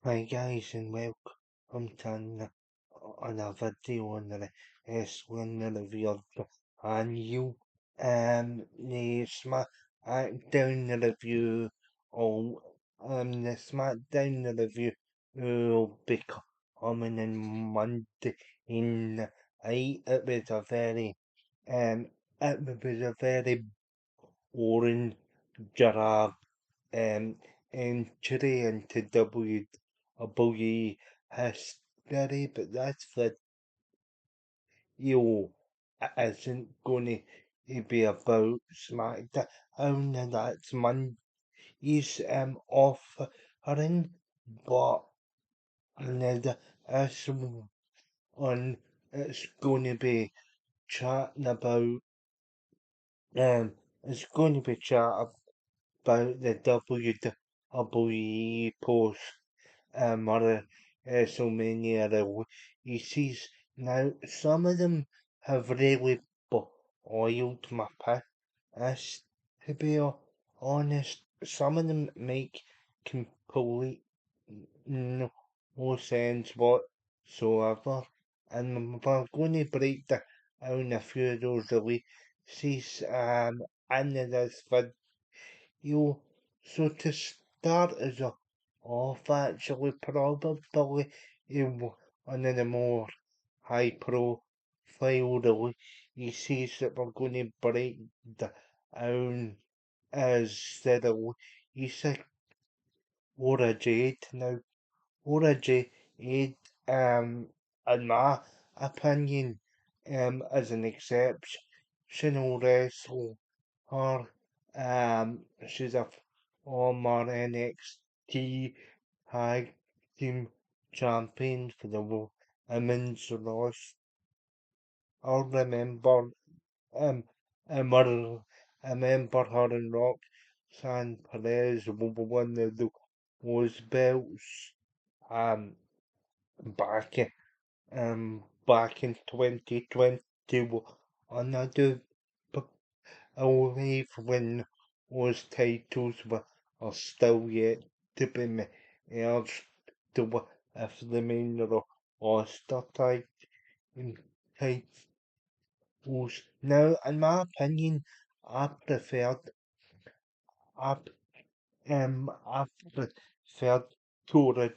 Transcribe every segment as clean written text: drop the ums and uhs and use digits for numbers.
Hi guys and welcome to another video on the wrestling review and you the SmackDown review or the SmackDown review will be coming in Monday in night. Um it was a very boring job entry into WWE history, but that's for you isn't going to be about SmackDown. And that's Monday's offering, but another this one it's going to be chatting about it's going to be chatting about the WWE post or WrestleMania releases. Now, some of them have really boiled my piss, to be honest. Some of them make complete no sense whatsoever. And we're going to break down a few of those releases in this video. So to start us off, actually, probably one of the more high profile releases that we're going to break down is the release of Ora Jade. Now, Ora Jade, in my opinion, is an exceptional wrestler. She's a former NXT Tag Team Champion for the Women's Roster. I remember, um, I remember her and Roxanne Perez won those belts, um, back in 2020. And I do believe when those titles are still yet to be merged to if the main roster titles. Now, in my opinion, I preferred I I preferred Tora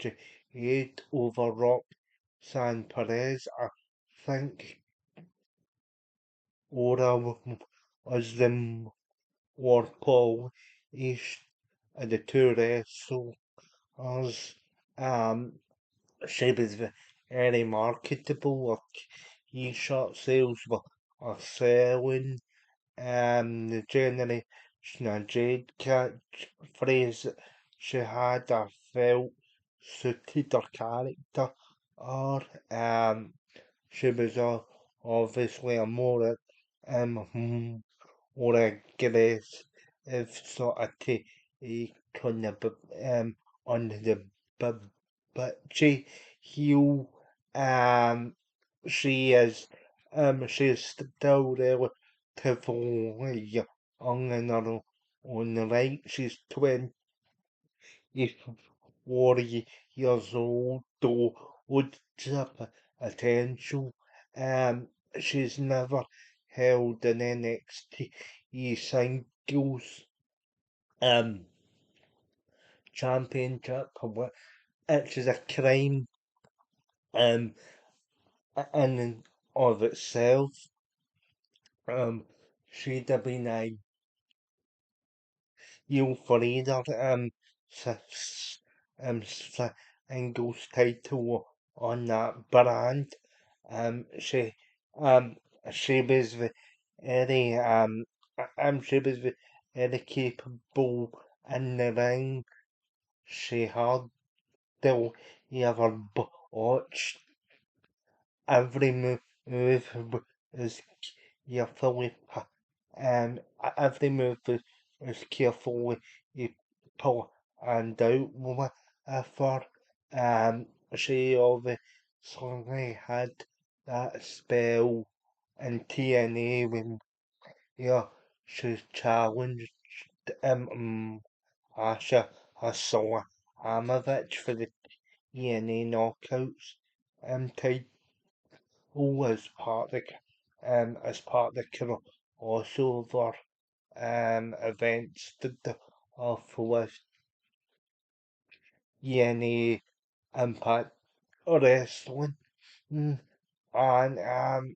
Jade over Roxanne Perez. I think Ora was the more polished of the two wrestlers. Um, she was very marketable. Her t-shirt sales were selling. The Generation of Jade catchphrase that she had, I felt suited her character. Or she was obviously a more or aggressive sort of take on on the bitchy heel. Um, she is still relatively young in her own right. She's 24 years old, though would have potential. Um, she's never held an NXT singles um championship, which is a crime um in and of itself. She'd have been for either s- singles title on that brand. Um, she um she was very she was very capable in the ring. She had the ever watched every move is carefully every move is carefully planned out with effort. She obviously had that spell in TNA when she challenged Asha Hasalamovich for the ENA knockouts title as part of the crossover events that the of with ENA Impact Wrestling. And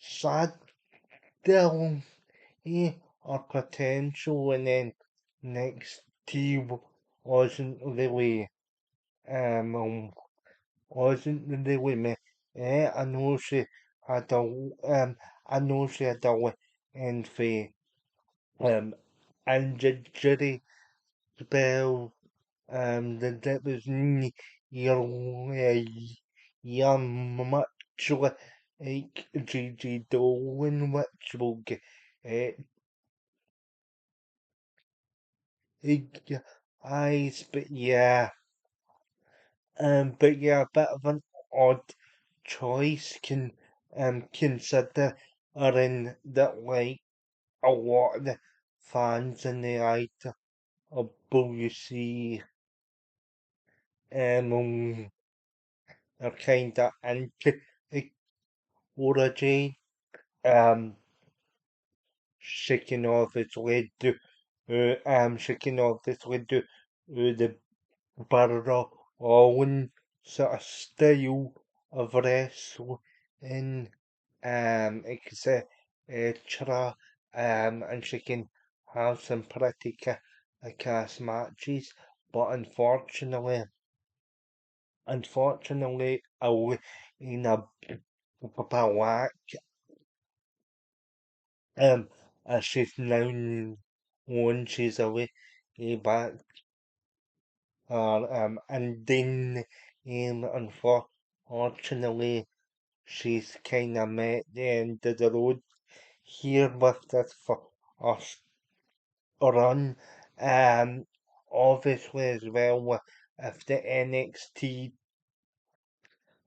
sad still our potential and then next team wasn't really um wasn't really me. I know she had a I know she had a and for um injury spell that was near much like Gigi Dolan, which will get eyes, but yeah, a bit of an odd choice considering that like a lot of the fans in the idea of WC are kinda into the origin shaking off its lid to shaking off its lid to the Barrow Owen sort of style of wrestling etc. And she can have some pretty cast matches, but unfortunately, in a black she's now known she's away back and then unfortunately she's kinda met the end of the road here with this for us run. Obviously as well if the NXT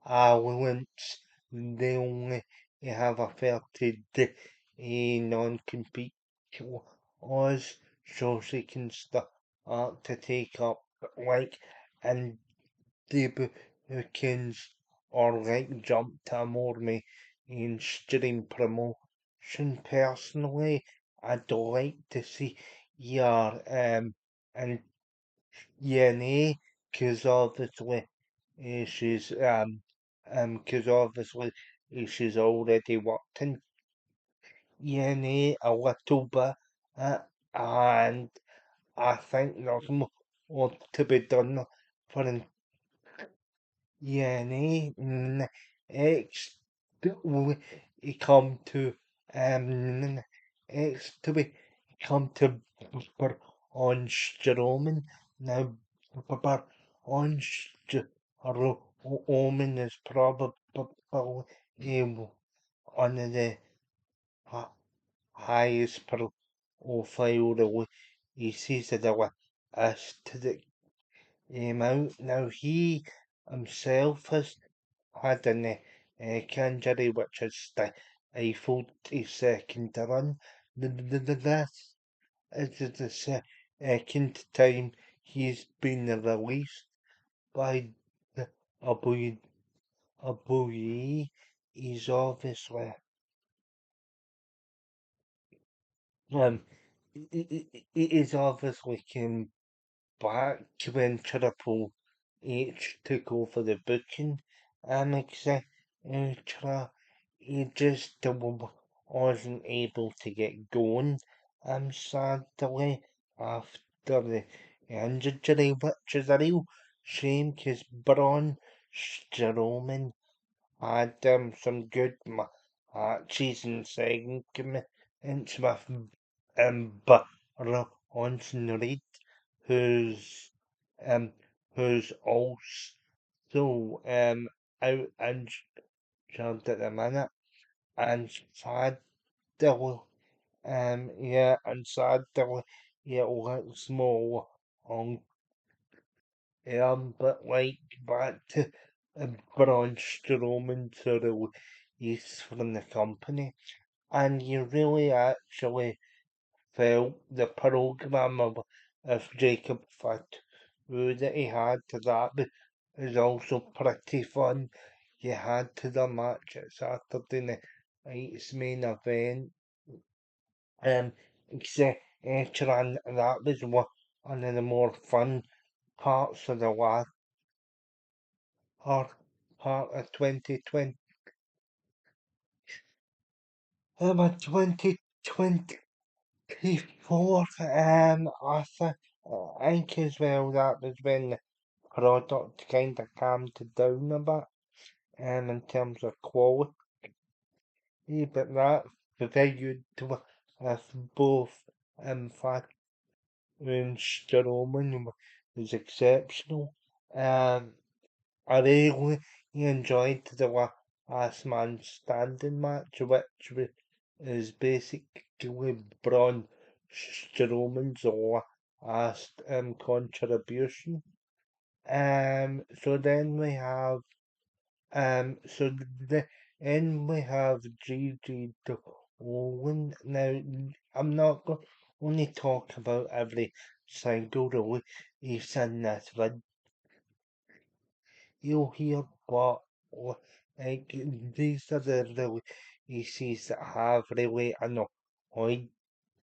elements they only have a 30-day non-compete clause so she can start to take up like and Republicans or like jump to a more mainstream promotion. Personally, I'd like to see your and DNA because obviously she's because obviously she's already worked in DNA a little bit and I think there's more to be done for yeah, X to we come to X to we come to per on Strowman now per on Strowman is probably one of the hi- highest profile releases of the list to the out. Now he himself has had an injury which has stifled his second run. This is the second time he's been released by the WWE. He's obviously um he is obviously came back when Triple H took over the booking etc. He just wasn't able to get going sadly after the injury, which is a real shame because Braun Strowman had some good matches and segments with but Bronson Reed, who's um who's also out injured at the minute and sadly and sadly it looks more on but like back to Braun Strowman to release from the company and you really actually felt the program of Jacob Fatu that he had to that. is also pretty fun. You had to the match at Saturday night's main event. Etc. And that was one of the more fun parts of the last part, part of 2020. 2024. I think as well that was when the product kind of calmed down a bit, in terms of quality, but that very good with both fact and Strowman was exceptional. Um, I really enjoyed the last man standing match, which is basically Braun Strowman's last contribution. So then we have then we have Gigi Owen. Now I'm not going to talk about every single release in this video here, but like these are the releases that have really annoyed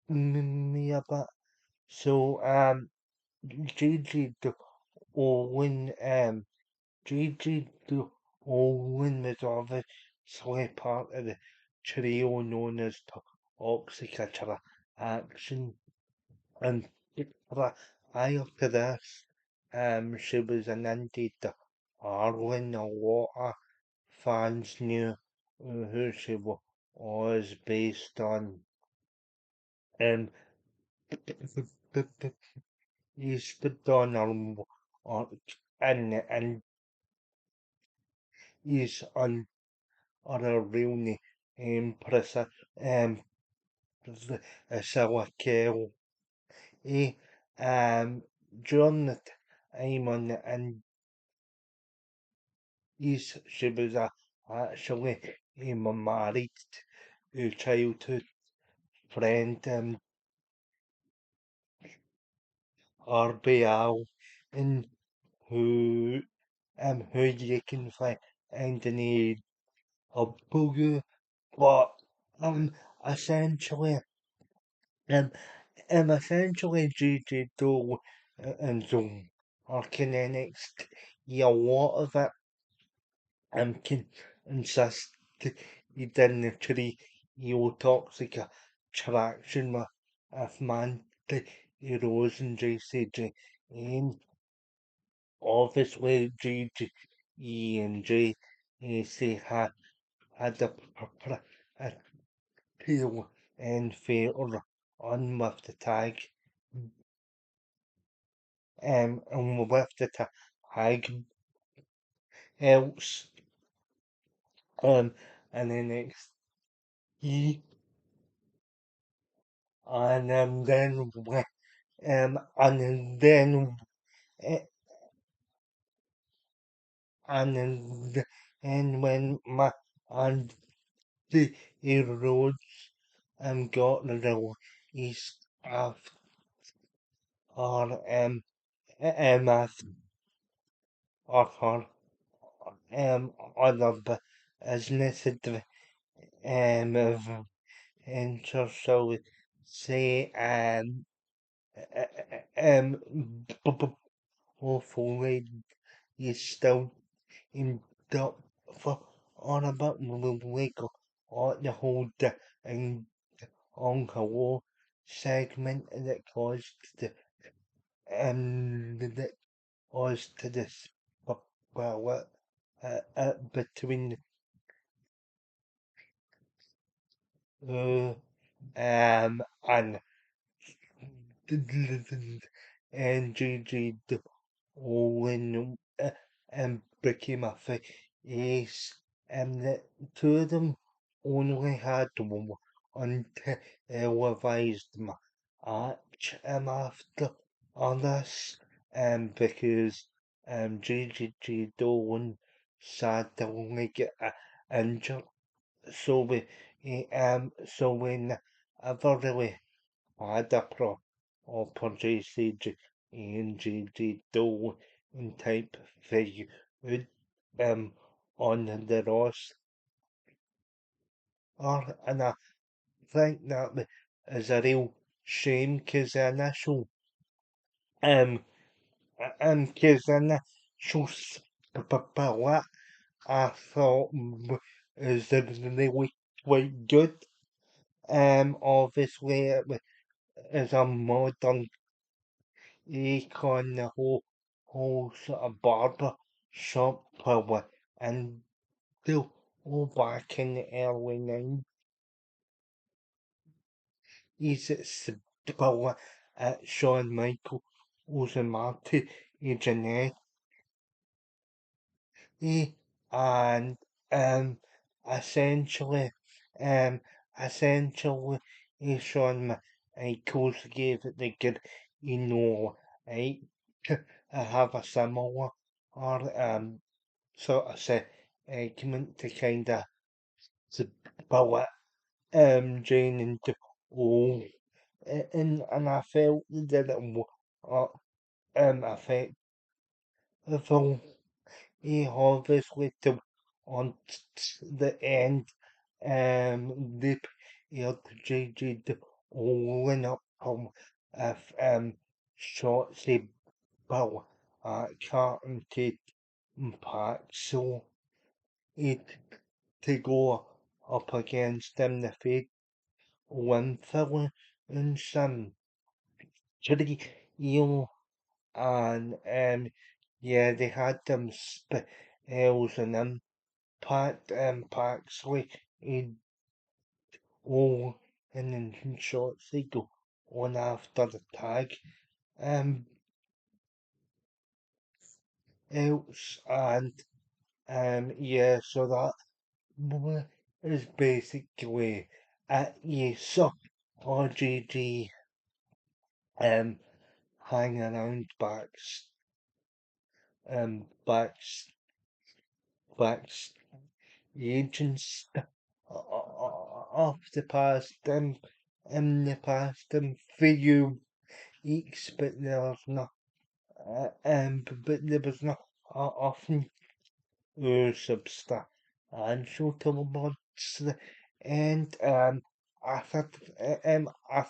me a bit. So Gigi Owen Gigi Owen was obviously part of the trio known as Toxic Attraction, and prior to this, she was an indie darling. A lot of fans knew who she was based on um, based on her, and is on her real name, um, Priscilla. Eh, um, during the time on the Indies, she was actually married to childhood friend RBL, and who you can find in a booger, but essentially um essentially Gigi Doe and Zoom are kinetics. Yeah, a lot of it can insist you didn't treat your toxic attraction with man heroes and JCG. And obviously GG and JC had a appeal and failure on with the tag and with the tag else and then next he and then and then eh, and when my and the roads got the east of or after or other business of enter shall we say hopefully you still in the for on about wake on the whole and on war segment that caused the that caused to this well between uh and and Gigi Owen became a face, and the two of them only had one televised match after others, because Gigi Dolan sadly get injured, so we never really had a proper JCG and GG Dolan. and type very good on the roster, and I think that is a real shame because the initial um because the initial split I thought is really quite good. Obviously it is a modern icon, the whole sort of barber shop and still all back in the early 90s. It's still at Shawn Michaels and Marty Jannetty and um essentially um essentially Shawn Michaels gave it the good, right, to have a similar or sort of segment to kind of split Jane into all, and I felt that it was effective. He obviously to on the end, they appeared JJ to open up if shots he built at Carton to impact, so it to go up against them the fate Winfield and some Chitty, and yeah, they had them spells and impact packs like in all and then shots they go on after the tag else, and yeah, so that is basically at you saw RGG um hanging around backs agents of the past in the past few weeks, but there was not but there was not often substantial towards the end. I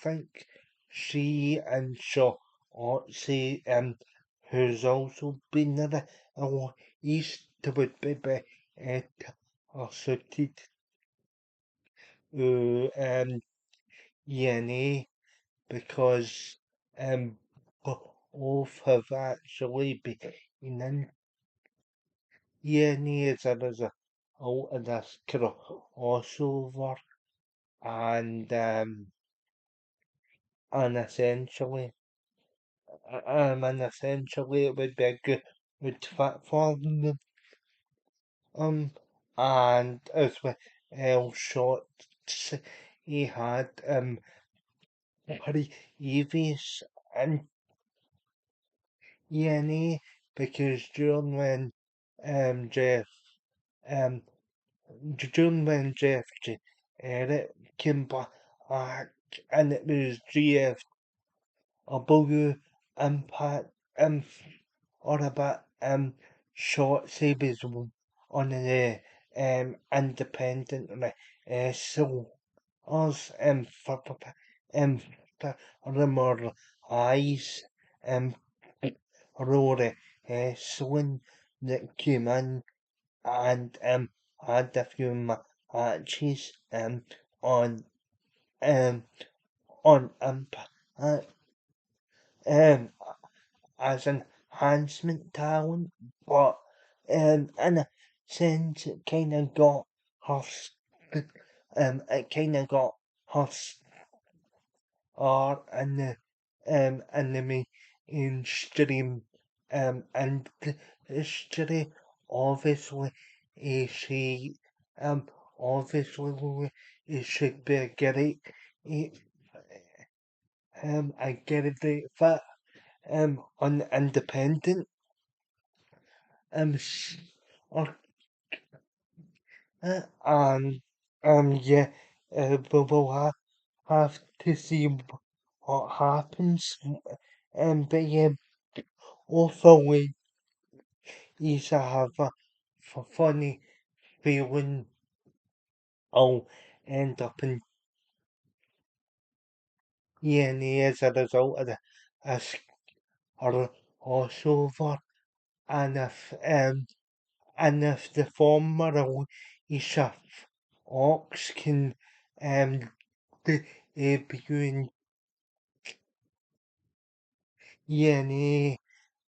think she and Shaw Otsy who's also been there East would be suited ENA because um both have actually been in ENA as a out of this crossover and and essentially it would be a good fit for them. And as well shots he had previous and ENA because Jeff um during when Jeff Jarrett came back and it was GFW Impact or about short sabers on the independent so us for rumor eyes Rory Swin that came in and had a few matches on um uh, um as enhancement talent, but in a sense it kind of got her it kind of got her star in the mainstream industry. Obviously, she obviously it should be a great eh, great fit on the independent or and yeah, we'll have to see what happens. But yeah, hopefully used to have a funny feeling I'll end up in ENA as a result of the as or crossover, and if the former Isha Ox can debut in ENA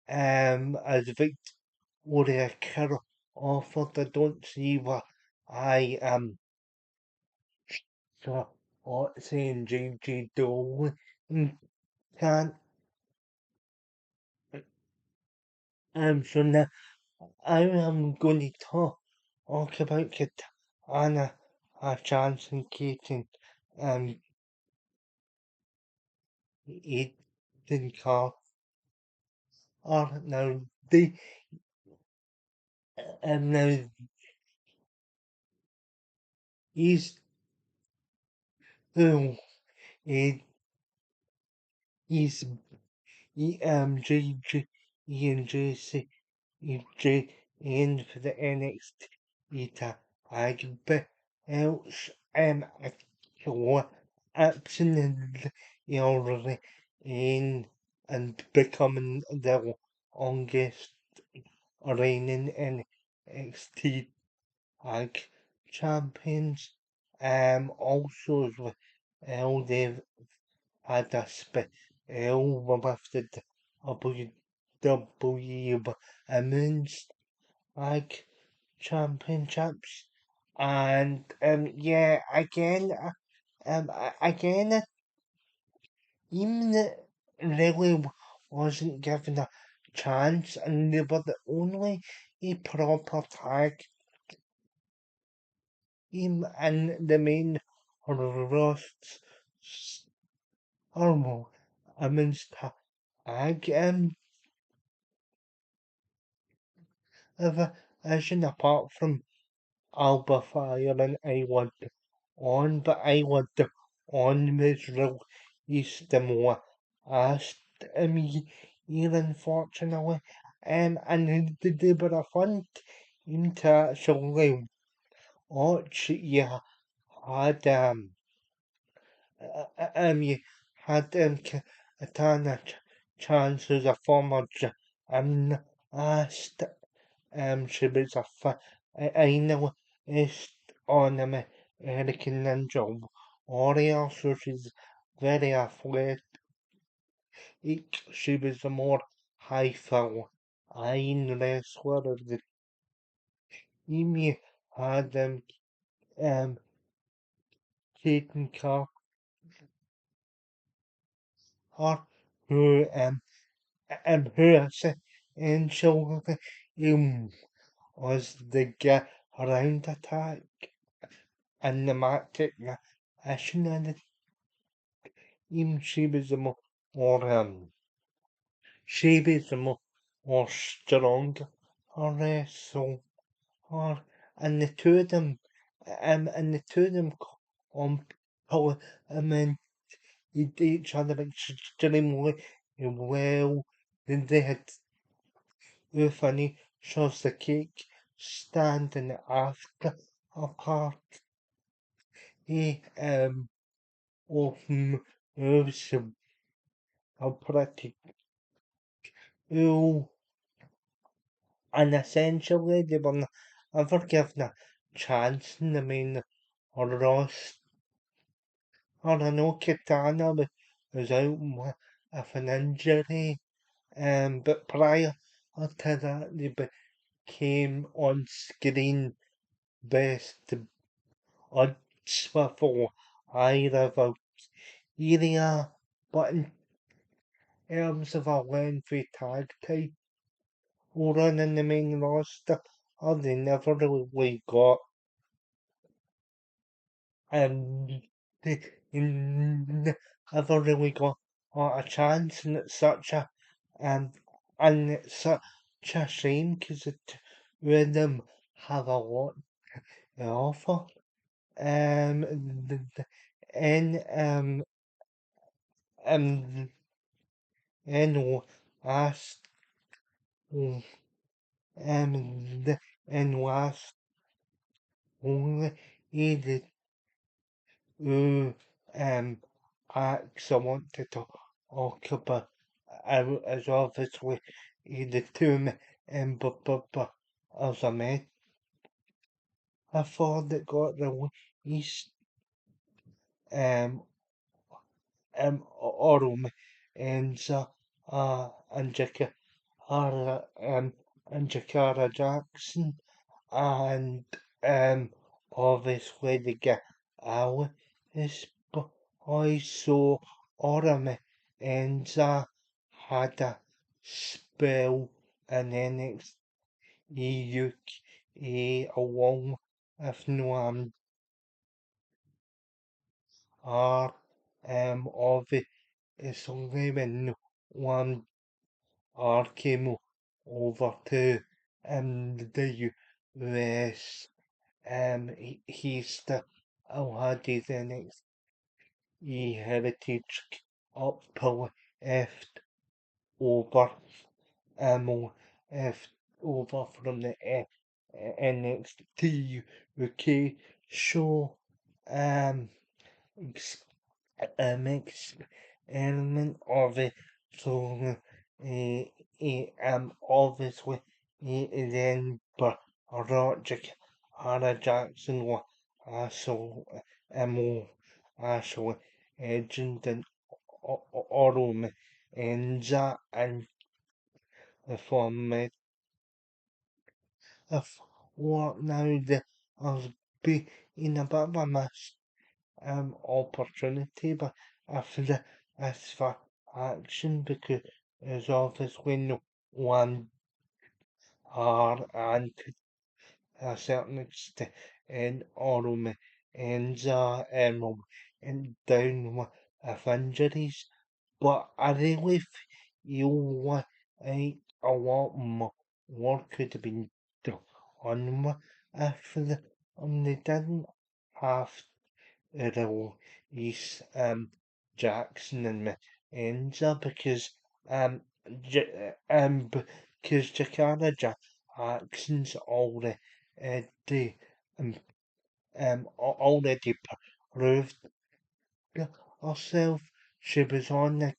as Victoria Carol offered, I don't see why I so saying JJ Dolan can't. So now I am going to talk about Katana, a chance and Keaton, um, Ethan Carr are now they now he's um he, he's JJ Ian JC J in for the NXT tag belts actually absolutely already in and becoming the longest reigning NXT tag champions. Also as well they've had a spell with the WWE Women's Tag Championships. And yeah, again, even really wasn't given a chance, and they were the only proper tag team in the main roster. Hormone women's tag division apart from Alba Fire and I want on, but I want on was released the more asked me here unfortunately. And they were a fun team to actually watch. You had you had Katana Chance as a former asked she was I know it's on American Ninja Warrior, so she's very athletic. She was a more high flying wrestler of the team. You had um Caden Carter, who who essentially was the guy around attack and the market action and the team. She was the more she was the more strong wrestler, and the two of them complement each other extremely well. Then they had funny shows the cake standing after apart. He often moves a pretty cool, and essentially they were never given a chance in the main roster. Or I know Kitana was out with an injury, but prior to that they became on screen best odds for either area, but in terms of a lengthy tag title run in the main roster, they never really got and they never really got a chance, and it's such a um, and it's such a shame because the two of them have a lot to offer. Um, and um, and last and last only the two acts I wanted to talk about is obviously the two as I met. I thought that got released um Orum and and and Jakara Jackson and obviously the Alice boys. So Orum and had a spell in NXT UK along with Noam are obviously when one R came over to the US. He still had his NXT heritage up left over left over from the NXT UK show. Um, a mixed element of it. So, obviously, then, but Roger Hannah Jackson was also, actually, agent and Orum and that, and from if what now the has been in a bit of a mess opportunity, but after the as for action because there's obviously no one are and to a certain extent in Orme and and down with injuries. But I really feel like a lot more work could have been done if they didn't have release Jackson and Enza because um because Jakarta Jackson's already um, already proved herself. She was on the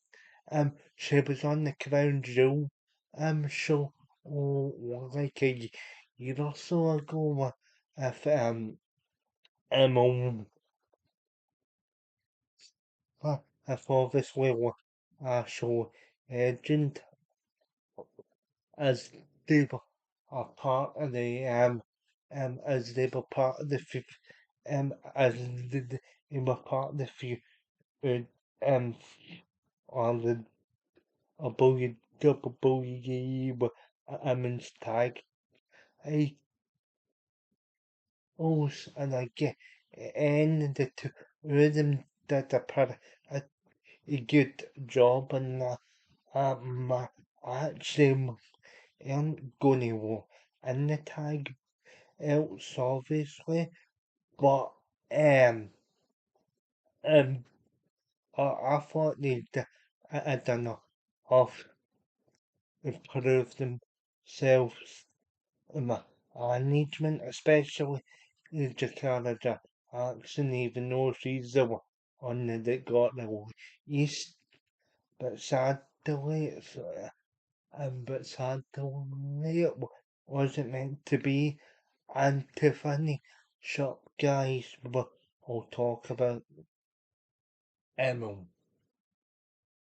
she was on the Crown Jewel show like a year or so ago with if obviously what show agent as they were a part of the as they were part of the as they were part of the um on the WWE women's tag I also and I get and the two of them did a good job and I actually am gonna walk in the tag else obviously, but um um I thought I don't know of improved themselves in my management, especially the Jakarta Jackson, even though she's the one that got the East, but sadly it wasn't meant to be. And Tiffany Shop guys, we'll talk about Emma.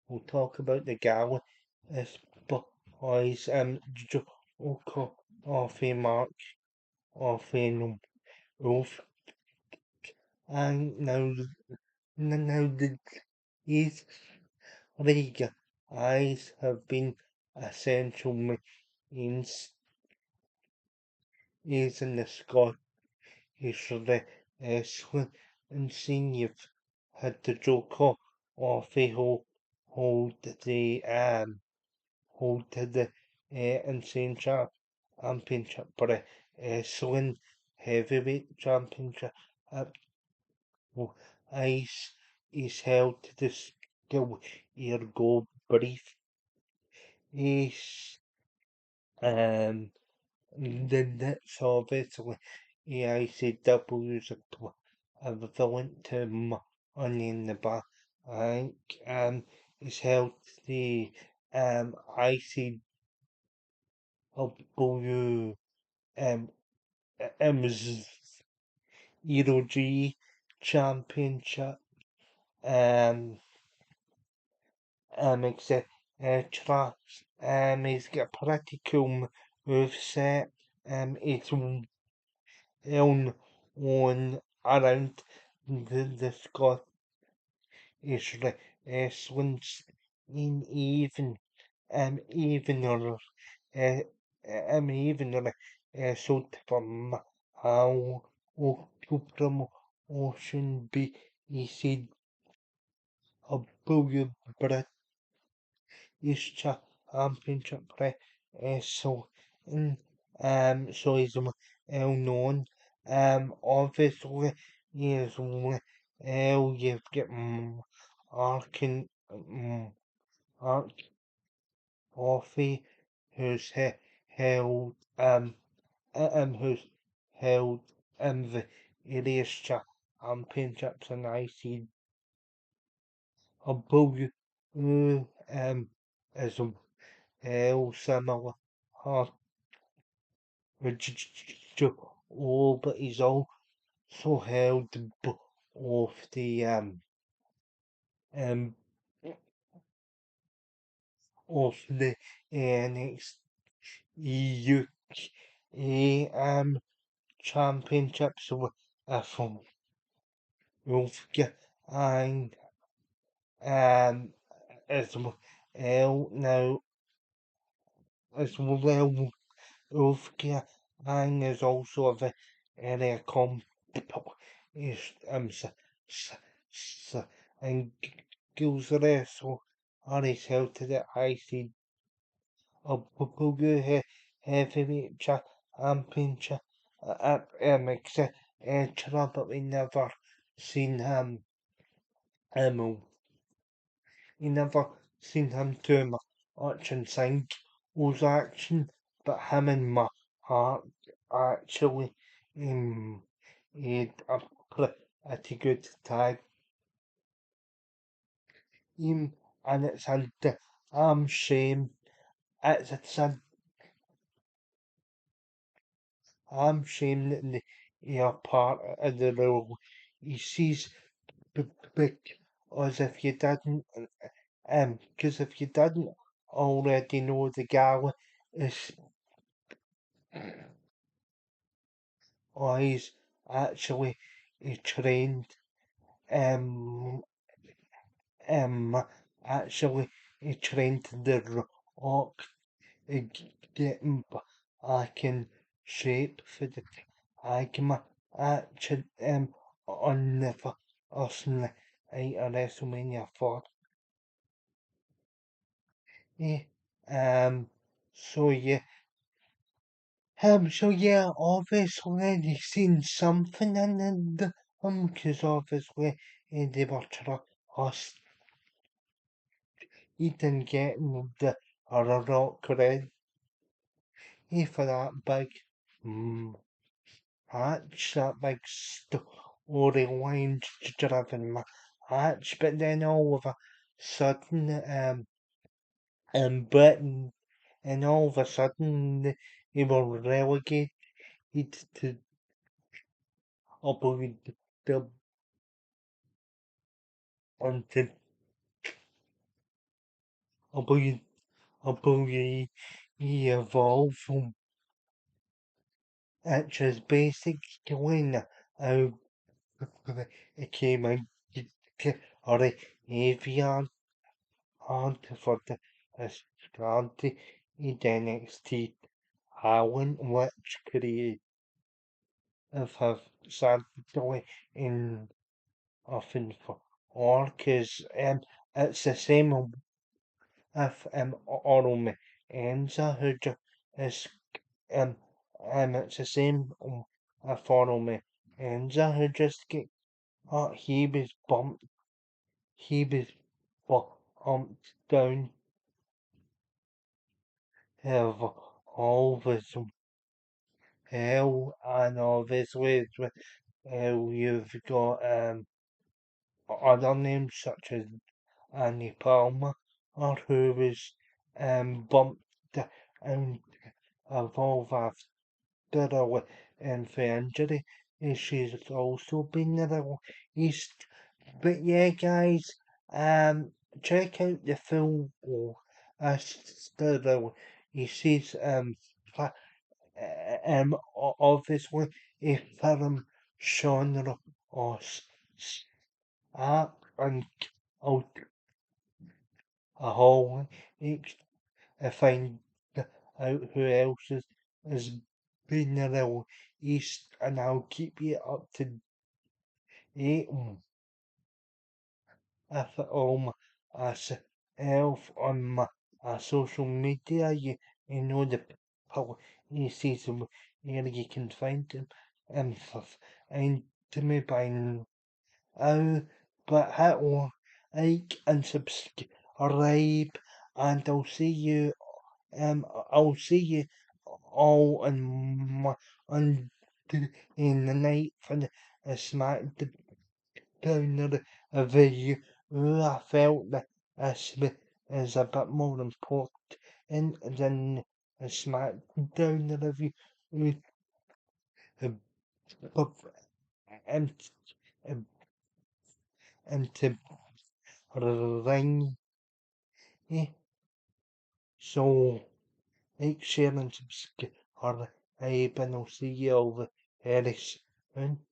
We'll talk about the gala. This boys Joko off Mark off Wolf and now the these three guys have been essential means is in the Scottish wrestling and seeing you've had the Joko off hold the hold the insane championship, but wrestling heavyweight championship ice is held to the skill year go brief is then that's obviously AICW's equivalent to Money in the Bank. I think it's held the ICW um Euro G Championship um etc. He's got a pretty cool moveset. It's on around the Scottish wrestling in even or uh, even or sort from how to promotion be easy about British Championship so in so he's well known obviously he is well you've got Arkin Ark Coffee who's held who's held the various championships and ICW as well similar but he's also held both the um of the NXT UK championships from Wolfgang and as well now as well Wolfgang is also a very accomplished and skills wrestle are his held to the IC of Bugu heavyweight championship at etc. But we never seen him um we never seen him too much in singles action, but him and my heart actually had a pretty good tag team, and it's a damn shame. It's a damn shame that they are part of the role. He sees because if you didn't, because if you didn't already know the gal is is actually trained um um actually trained the rock getting back in shape for the Agma action on the first night of WrestleMania 4. Yeah. So yeah. So yeah, obviously they seen something in the because obviously they were trust eating getting the rock ready for that big match, that big storyline driven match. But then all of a sudden, Britain, and all of a sudden they were relegated to avoid the until avoid avoid evolve from which is basically how it came out or the avian on for the strategy in NXT Island which creative have sadly in often for all cause it's the same if Orome Enza who is um it's the same if Orome Enza who just get he was bumped he was bumped down have all of his hell, and obviously as well, you've got other names such as Annie Palmer, or who was bumped and evolved after a for injury. She's also been released. But yeah, guys, check out the full the releases obviously a film genre or art and out a whole find out who else is been released and I'll keep you up to date if all myself on my social media. You know the places where you can find them and find me by now. But hit like and subscribe, and I'll see you all on in the night for the SmackDown review. I felt that this is a bit more important than a SmackDown review. But and and to ring. So like, share and subscribe, and I'll see you over very soon.